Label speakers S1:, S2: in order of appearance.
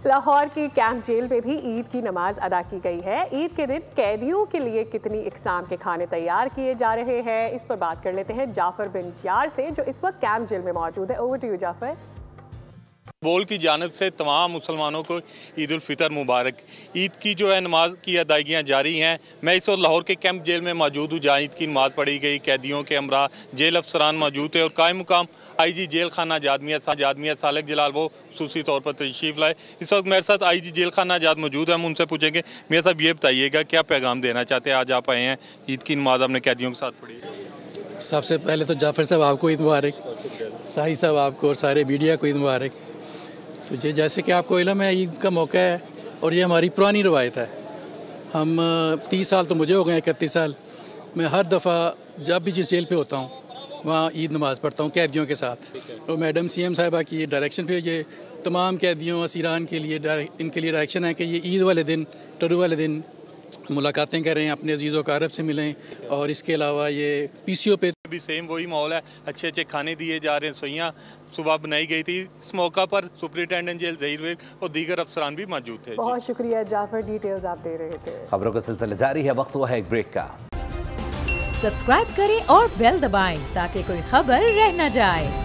S1: लाहौर की camp jail में भी ईद की नमाज अदा की गई है। ईद के दिन कैदियों के लिए कितनी इकसाम के खाने तैयार किए जा रहे हैं, इस पर बात कर लेते हैं जाफर बिन यार से, जो इस वक्त कैंप जेल में मौजूद है। Over to you Jafar.
S2: बोल की जानिब से तमाम मुसलमानों को ईद उल फितर मुबारक। ईद की जो है नमाज की अदायगियाँ जारी हैं। मैं इस वक्त लाहौर के कैंप जेल में मौजूद हूँ जहाँ ईद की नमाज पढ़ी गई। कैदियों के हमरा जेल अफसरान मौजूद थे और कायम मुकाम IG जेल खाना आजाद मियां सालिक जलाल वो खुसूसी तौर पर तशरीफ़ लाए। इस वक्त मेरे साथ IG जेल खाना आजाद मौजूद है। हम उनसे पूछेंगे, मियां साहब ये बताइएगा क्या पैगाम देना चाहते हैं, आज आप आए हैं, ईद की नमाज अपने कैदियों के साथ पढ़ी।
S3: सबसे पहले तो जाफ़र साहब आपको ईद मुबारक, साही साहब आपको और सारे मीडिया को ईद मुबारक। तो ये जैसे कि आपको इल्म है, ईद का मौका है और ये हमारी पुरानी रवायत है। हम 30 साल तो मुझे हो गए, 31 साल। मैं हर दफ़ा जब भी जिस जेल पे होता हूँ वहाँ ईद नमाज़ पढ़ता हूँ कैदियों के साथ। और मैडम CM साहिबा की डायरेक्शन पे ये तमाम कैदियों असीरान के लिए इनके लिए डायरेक्शन है कि ये ईद वाले दिन, टरू वाले दिन मुलाकातें करें, अपने अजीज़ व अक़ारब से मिलें। और इसके अलावा ये PCO पे
S2: भी सेम वही माहौल है, अच्छे अच्छे खाने दिए जा रहे हैं। सोइयाँ सुबह बनाई गई थी। इस मौका पर सुपरिटेंडेंट जेल ज़हीर बेग और दीगर अफसरान भी मौजूद थे।
S1: बहुत शुक्रिया जाफर, डिटेल्स आप दे रहे थे।
S4: खबरों का सिलसिला जारी है, वक्त हुआ है एक ब्रेक का।
S5: सब्सक्राइब करें और बेल दबाएं ताकि कोई खबर रह न जाए।